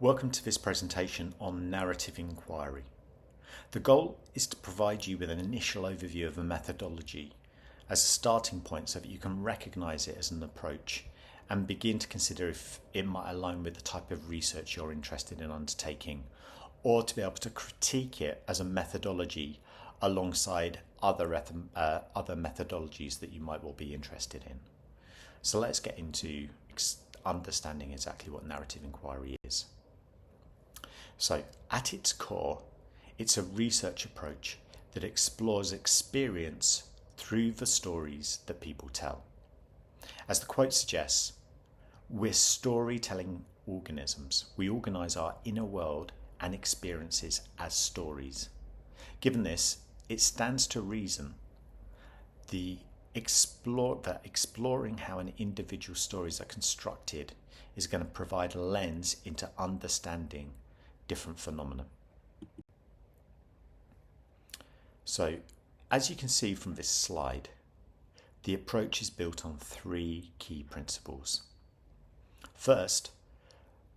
Welcome to this presentation on narrative inquiry. The goal is to provide you with an initial overview of a methodology as a starting point so that you can recognise it as an approach and begin to consider if it might align with the type of research you're interested in undertaking, or to be able to critique it as a methodology alongside other methodologies that you might well be interested in. So let's get into understanding exactly what narrative inquiry is. So at its core, it's a research approach that explores experience through the stories that people tell. As the quote suggests, we're storytelling organisms. We organise our inner world and experiences as stories. Given this, it stands to reason that exploring how an individual's stories are constructed is going to provide a lens into understanding different phenomena. So, as you can see from this slide, the approach is built on three key principles. First,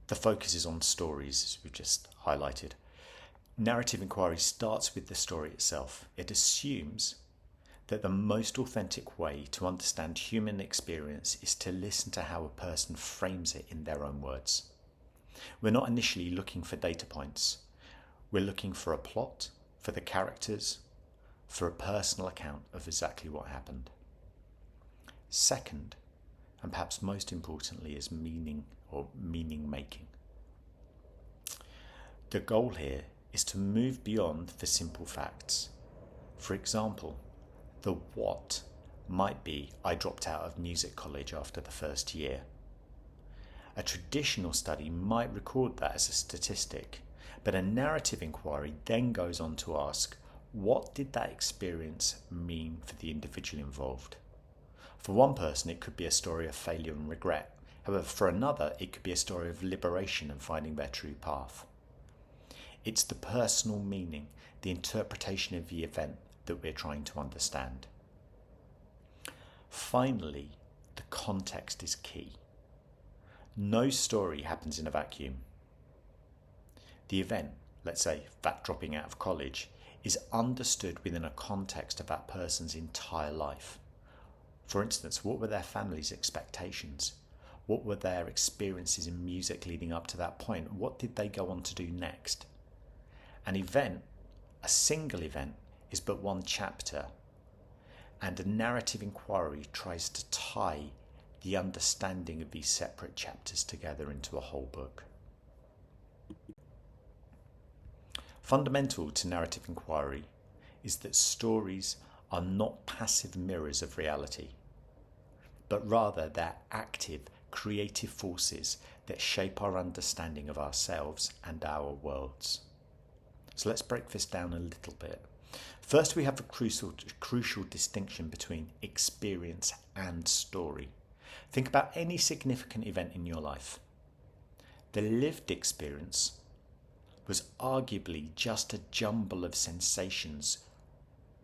the focus is on stories, as we've just highlighted. Narrative inquiry starts with the story itself. It assumes that the most authentic way to understand human experience is to listen to how a person frames it in their own words. We're not initially looking for data points. We're looking for a plot, for the characters, for a personal account of exactly what happened. Second, and perhaps most importantly, is meaning or meaning making. The goal here is to move beyond the simple facts. For example, the what might be, I dropped out of music college after the first year. A traditional study might record that as a statistic, but a narrative inquiry then goes on to ask, what did that experience mean for the individual involved? For one person, it could be a story of failure and regret. However, for another, it could be a story of liberation and finding their true path. It's the personal meaning, the interpretation of the event that we're trying to understand. Finally, the context is key. No story happens in a vacuum. The event, let's say that dropping out of college, is understood within a context of that person's entire life. For instance, what were their family's expectations? What were their experiences in music leading up to that point? What did they go on to do next? An event, a single event, is but one chapter, and a narrative inquiry tries to tie the understanding of these separate chapters together into a whole book. Fundamental to narrative inquiry is that stories are not passive mirrors of reality, but rather they're active, creative forces that shape our understanding of ourselves and our worlds. So let's break this down a little bit. First, we have a crucial distinction between experience and story. Think about any significant event in your life. The lived experience was arguably just a jumble of sensations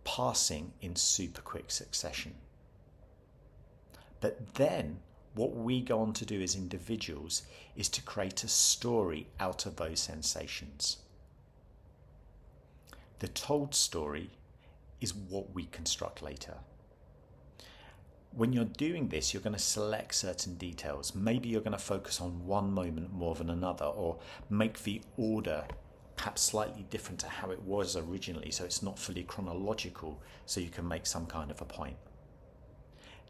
passing in super quick succession. But then what we go on to do as individuals is to create a story out of those sensations. The told story is what we construct later. When you're doing this, you're going to select certain details. Maybe you're going to focus on one moment more than another, or make the order perhaps slightly different to how it was originally, so it's not fully chronological, so you can make some kind of a point.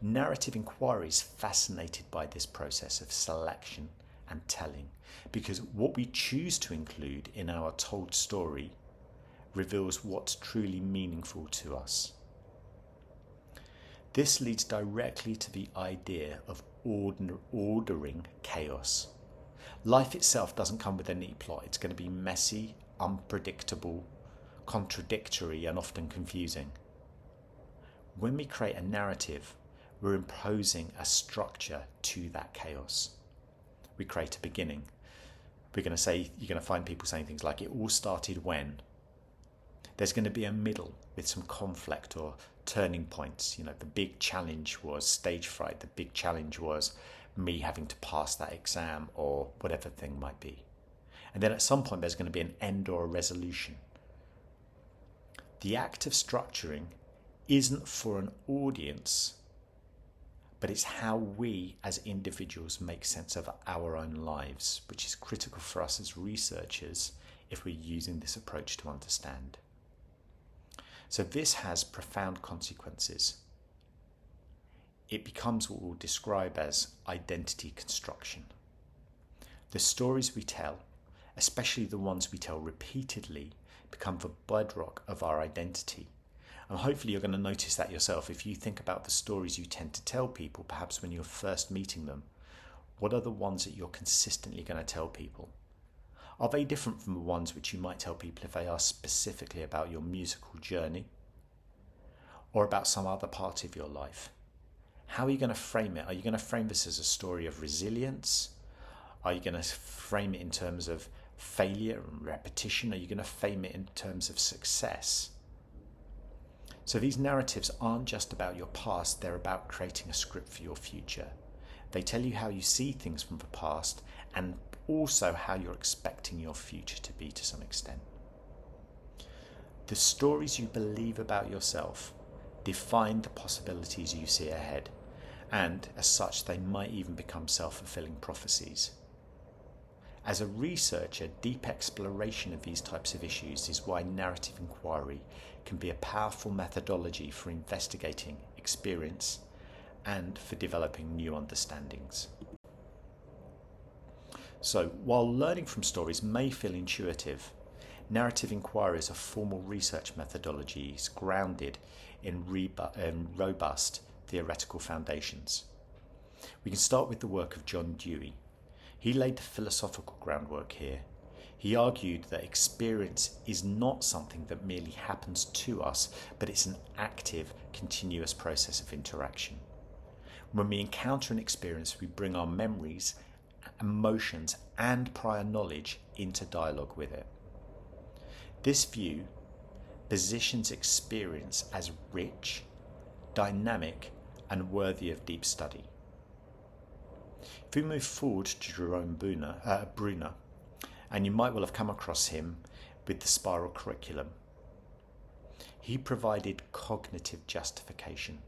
Narrative inquiry is fascinated by this process of selection and telling, because what we choose to include in our told story reveals what's truly meaningful to us. This leads directly to the idea of ordering chaos. Life itself doesn't come with a neat plot. It's going to be messy, unpredictable, contradictory, and often confusing. When we create a narrative, we're imposing a structure to that chaos. We create a beginning. You're going to find people saying things like, it all started when. There's going to be a middle with some conflict or turning points. The big challenge was stage fright. The big challenge was me having to pass that exam, or whatever thing might be. And then at some point there's going to be an end or a resolution. The act of structuring isn't for an audience, but it's how we as individuals make sense of our own lives, which is critical for us as researchers if we're using this approach to understand. So this has profound consequences. It becomes what we'll describe as identity construction. The stories we tell, especially the ones we tell repeatedly, become the bedrock of our identity. And hopefully you're going to notice that yourself. If you think about the stories you tend to tell people, perhaps when you're first meeting them, what are the ones that you're consistently going to tell people? Are they different from the ones which you might tell people if they ask specifically about your musical journey or about some other part of your life? How are you going to frame it? Are you going to frame this as a story of resilience? Are you going to frame it in terms of failure and repetition? Are you going to frame it in terms of success? So these narratives aren't just about your past, they're about creating a script for your future. They tell you how you see things from the past and also how you're expecting your future to be to some extent. The stories you believe about yourself define the possibilities you see ahead, and as such they might even become self-fulfilling prophecies. As a researcher, deep exploration of these types of issues is why narrative inquiry can be a powerful methodology for investigating experience and for developing new understandings. So, while learning from stories may feel intuitive, narrative inquiry is a formal research methodology grounded in robust theoretical foundations. We can start with the work of John Dewey. He laid the philosophical groundwork here. He argued that experience is not something that merely happens to us, but it's an active, continuous process of interaction. When we encounter an experience, we bring our memories, emotions, and prior knowledge into dialogue with it. This view positions experience as rich, dynamic, and worthy of deep study. If we move forward to Jerome Bruner, and you might well have come across him with the spiral curriculum, he provided cognitive justification.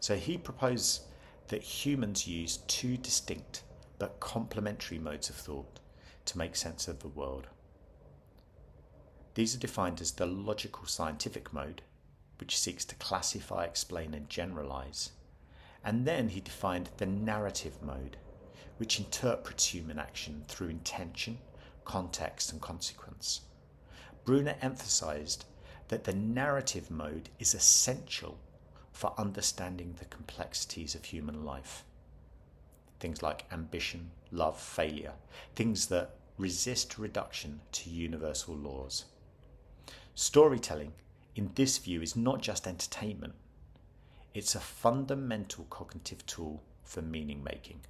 So he proposed that humans use two distinct but complementary modes of thought to make sense of the world. These are defined as the logical scientific mode, which seeks to classify, explain, and generalize. And then he defined the narrative mode, which interprets human action through intention, context, and consequence. Bruner emphasized that the narrative mode is essential for understanding the complexities of human life. Things like ambition, love, failure, things that resist reduction to universal laws. Storytelling, in this view, is not just entertainment. It's a fundamental cognitive tool for meaning making.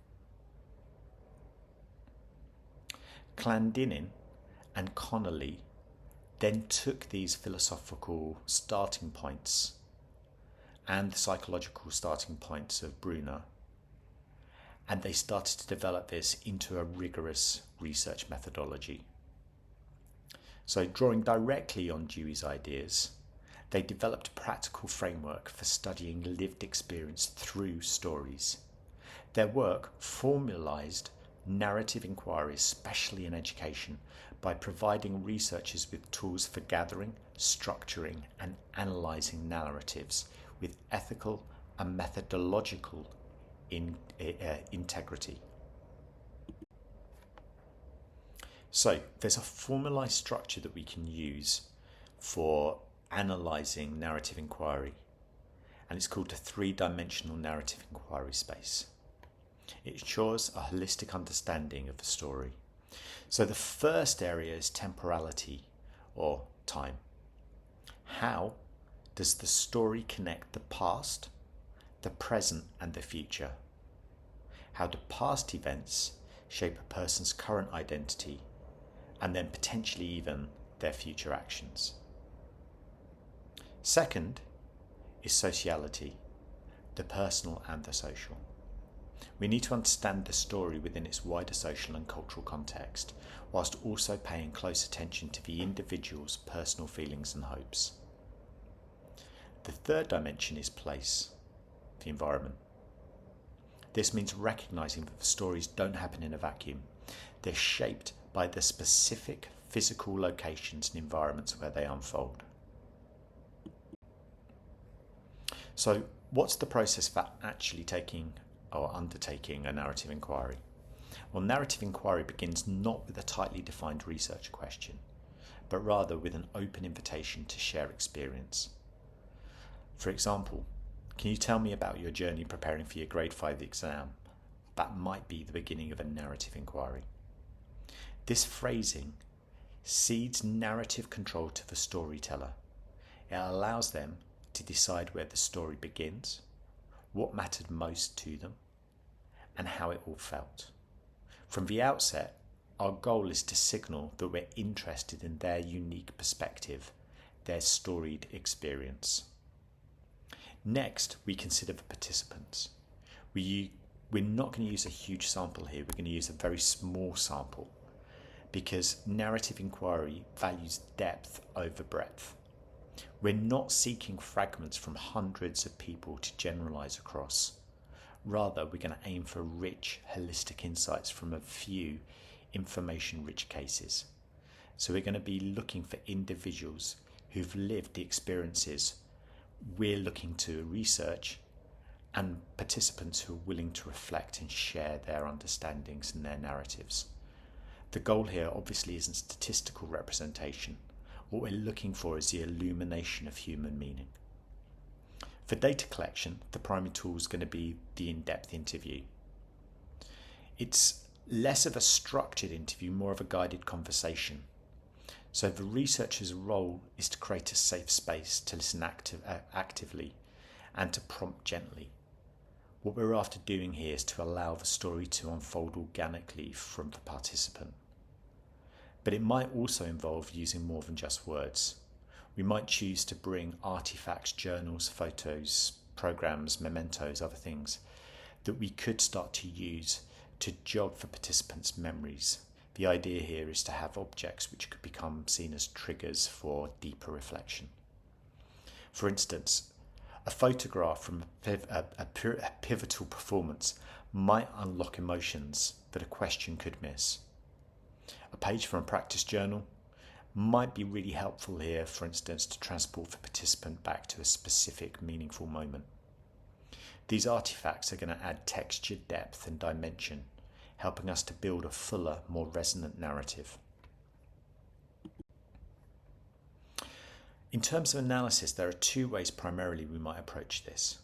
Clandinin and Connolly then took these philosophical starting points and the psychological starting points of Bruner, and they started to develop this into a rigorous research methodology. So, drawing directly on Dewey's ideas, they developed a practical framework for studying lived experience through stories. Their work formalized narrative inquiry, especially in education, by providing researchers with tools for gathering, structuring, and analysing narratives with ethical and methodological integrity. So there's a formalised structure that we can use for analysing narrative inquiry, and it's called the three-dimensional narrative inquiry space. It ensures a holistic understanding of the story. So the first area is temporality, or time. How does the story connect the past, the present, and the future? How do past events shape a person's current identity, and then potentially even their future actions? Second is sociality, the personal and the social. We need to understand the story within its wider social and cultural context, whilst also paying close attention to the individual's personal feelings and hopes. The third dimension is place, the environment. This means recognising that the stories don't happen in a vacuum. They're shaped by the specific physical locations and environments where they unfold. So, what's the process for actually taking or undertaking a narrative inquiry? Well, narrative inquiry begins not with a tightly defined research question, but rather with an open invitation to share experience. For example, can you tell me about your journey preparing for your grade 5 exam? That might be the beginning of a narrative inquiry. This phrasing cedes narrative control to the storyteller. It allows them to decide where the story begins, what mattered most to them, and how it all felt. From the outset, our goal is to signal that we're interested in their unique perspective, their storied experience. Next, we consider the participants. We're not going to use a huge sample here, we're going to use a very small sample because narrative inquiry values depth over breadth. We're not seeking fragments from hundreds of people to generalise across. Rather, we're going to aim for rich, holistic insights from a few information-rich cases. So we're going to be looking for individuals who've lived the experiences we're looking to research and participants who are willing to reflect and share their understandings and their narratives. The goal here obviously isn't statistical representation. What we're looking for is the illumination of human meaning. For data collection, the primary tool is going to be the in-depth interview. It's less of a structured interview, more of a guided conversation. So the researcher's role is to create a safe space to listen actively and to prompt gently. What we're after doing here is to allow the story to unfold organically from the participant. But it might also involve using more than just words. We might choose to bring artifacts, journals, photos, programs, mementos, other things that we could start to use to jog the participants' memories. The idea here is to have objects which could become seen as triggers for deeper reflection. For instance, a photograph from a pivotal performance might unlock emotions that a question could miss. A page from a practice journal might be really helpful here, for instance, to transport the participant back to a specific meaningful moment. These artifacts are going to add texture, depth and dimension, helping us to build a fuller, more resonant narrative. In terms of analysis, there are two ways primarily we might approach this.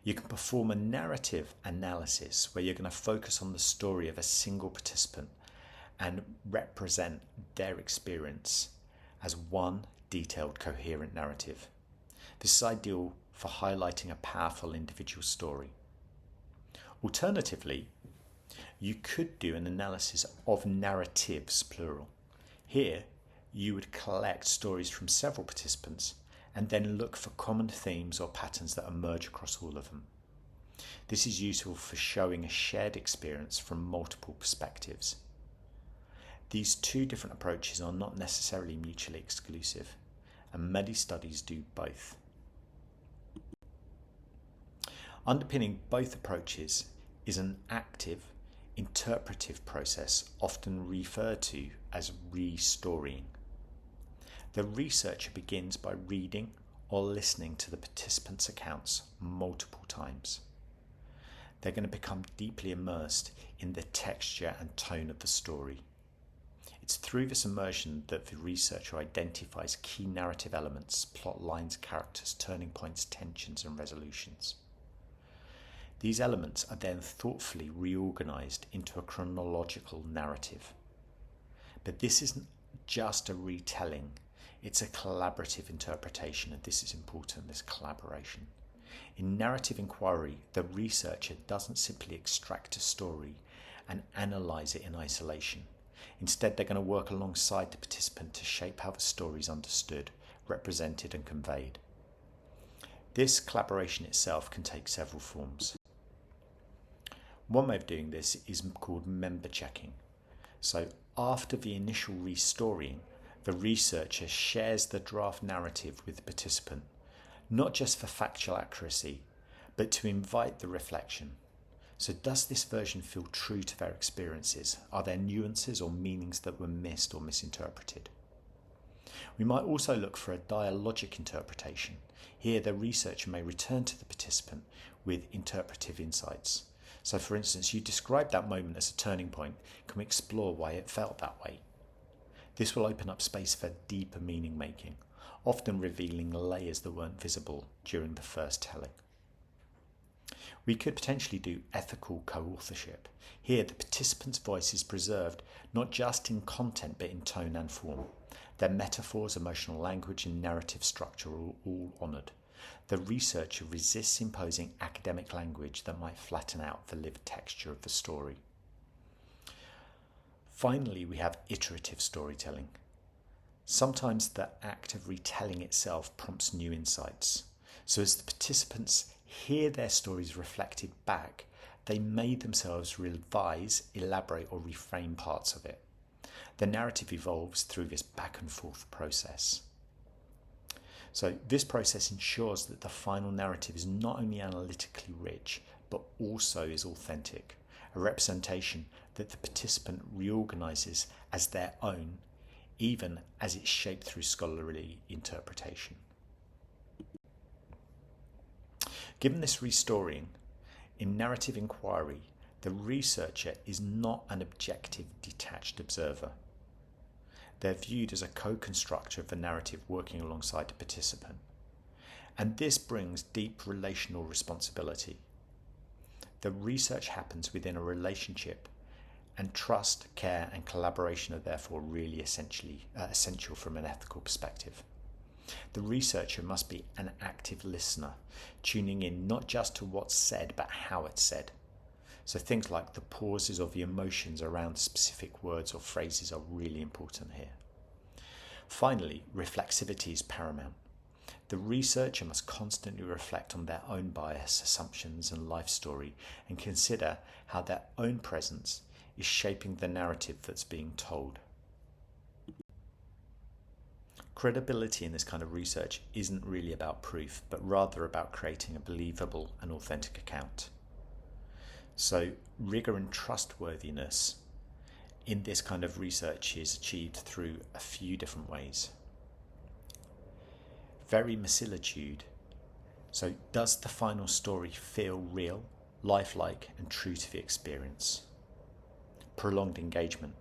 You can perform a narrative analysis where you're going to focus on the story of a single participant and represent their experience as one detailed, coherent narrative. This is ideal for highlighting a powerful individual story. Alternatively, you could do an analysis of narratives, plural. Here, you would collect stories from several participants and then look for common themes or patterns that emerge across all of them. This is useful for showing a shared experience from multiple perspectives. These two different approaches are not necessarily mutually exclusive, and many studies do both. Underpinning both approaches is an active, interpretive process often referred to as restorying. The researcher begins by reading or listening to the participants' accounts multiple times. They're going to become deeply immersed in the texture and tone of the story. It's through this immersion that the researcher identifies key narrative elements, plot lines, characters, turning points, tensions, and resolutions. These elements are then thoughtfully reorganized into a chronological narrative. But this isn't just a retelling, it's a collaborative interpretation, and this is important, this collaboration. In narrative inquiry, the researcher doesn't simply extract a story and analyze it in isolation. Instead, they're going to work alongside the participant to shape how the story is understood, represented, and conveyed. This collaboration itself can take several forms. One way of doing this is called member checking. So after the initial restoring, the researcher shares the draft narrative with the participant, not just for factual accuracy, but to invite the reflection. So does this version feel true to their experiences? Are there nuances or meanings that were missed or misinterpreted? We might also look for a dialogic interpretation. Here, the researcher may return to the participant with interpretive insights. So for instance, you described that moment as a turning point. Can we explore why it felt that way? This will open up space for deeper meaning making, often revealing layers that weren't visible during the first telling. We could potentially do ethical co-authorship. Here, the participant's voice is preserved, not just in content, but in tone and form. Their metaphors, emotional language, and narrative structure are all honoured. The researcher resists imposing academic language that might flatten out the lived texture of the story. Finally, we have iterative storytelling. Sometimes the act of retelling itself prompts new insights. So as the participants hear their stories reflected back, they may themselves revise, elaborate, or reframe parts of it. The narrative evolves through this back and forth process. So this process ensures that the final narrative is not only analytically rich, but also is authentic, a representation that the participant reorganises as their own, even as it's shaped through scholarly interpretation. Given this restoring, in narrative inquiry, the researcher is not an objective, detached observer. They're viewed as a co-constructor of the narrative working alongside the participant. And this brings deep relational responsibility. The research happens within a relationship, and trust, care, and collaboration are therefore really essential from an ethical perspective. The researcher must be an active listener, tuning in not just to what's said, but how it's said. So things like the pauses or the emotions around specific words or phrases are really important here. Finally, reflexivity is paramount. The researcher must constantly reflect on their own bias, assumptions, and life story, and consider how their own presence is shaping the narrative that's being told. Credibility in this kind of research isn't really about proof, but rather about creating a believable and authentic account. So rigor and trustworthiness in this kind of research is achieved through a few different ways. Verisimilitude. So does the final story feel real, lifelike, and true to the experience? Prolonged engagement.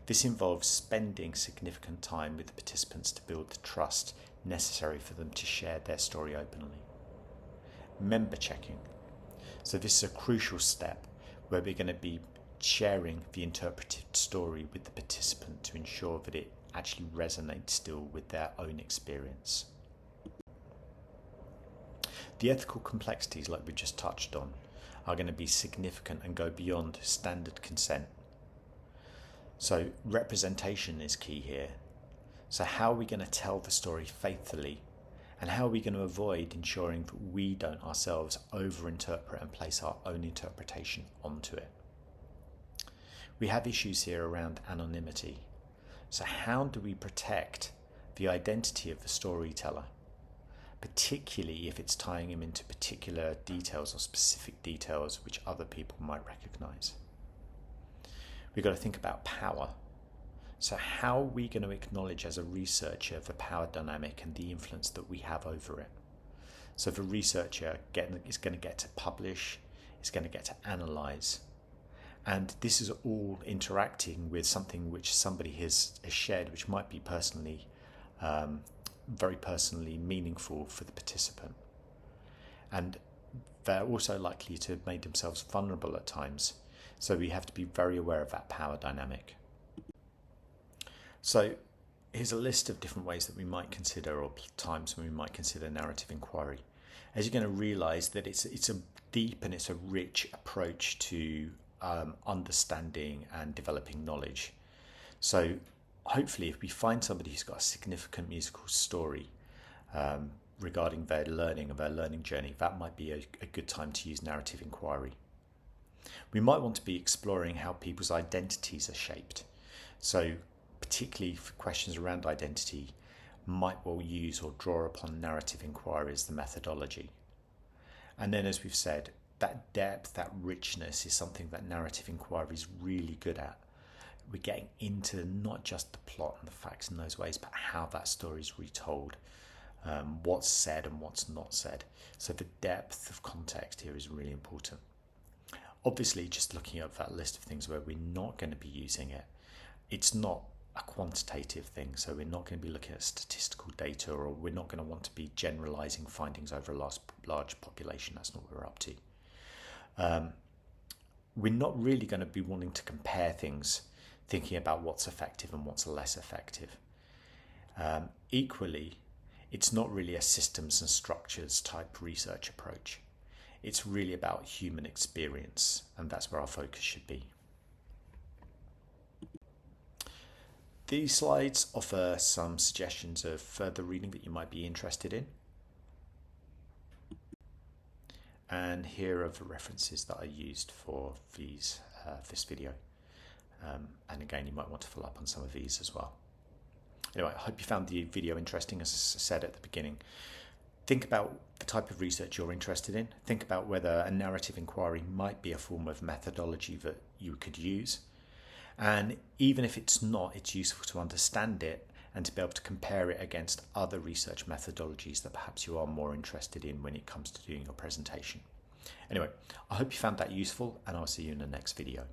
This involves spending significant time with the participants to build the trust necessary for them to share their story openly. Member checking. So this is a crucial step where we're going to be sharing the interpreted story with the participant to ensure that it actually resonates still with their own experience. The ethical complexities, like we just touched on, are going to be significant and go beyond standard consent. So representation is key here. So how are we going to tell the story faithfully, and how are we going to avoid ensuring that we don't ourselves over-interpret and place our own interpretation onto it? We have issues here around anonymity. So how do we protect the identity of the storyteller, particularly if it's tying him into particular details or specific details which other people might recognise? We've got to think about power. So how are we going to acknowledge as a researcher the power dynamic and the influence that we have over it? So the researcher is going to get to publish, is going to get to analyse. And this is all interacting with something which somebody has shared, which might be personally, very personally meaningful for the participant. And they're also likely to have made themselves vulnerable at times. So we have to be very aware of that power dynamic. So here's a list of different ways that we might consider, or times when we might consider narrative inquiry. As you're going to realise that it's a deep and it's a rich approach to understanding and developing knowledge. So hopefully if we find somebody who's got a significant musical story regarding their learning and their learning journey, that might be a good time to use narrative inquiry. We might want to be exploring how people's identities are shaped. So particularly for questions around identity, might well use or draw upon narrative inquiry as the methodology. And then, as we've said, that depth, that richness is something that narrative inquiry is really good at. We're getting into not just the plot and the facts in those ways, but how that story is retold, what's said and what's not said. So the depth of context here is really important. Obviously, just looking at that list of things where we're not going to be using it, it's not a quantitative thing, so we're not going to be looking at statistical data, or we're not going to want to be generalizing findings over a large population. That's not what we're up to. We're not really going to be wanting to compare things, thinking about what's effective and what's less effective. Equally, it's not really a systems and structures type research approach. It's really about human experience, and that's where our focus should be. These slides offer some suggestions of further reading that you might be interested in. And here are the references that I used for this video. And again, you might want to follow up on some of these as well. Anyway, I hope you found the video interesting. As I said at the beginning, think about the type of research you're interested in. Think about whether a narrative inquiry might be a form of methodology that you could use. And even if it's not, it's useful to understand it and to be able to compare it against other research methodologies that perhaps you are more interested in when it comes to doing your presentation. Anyway, I hope you found that useful, and I'll see you in the next video.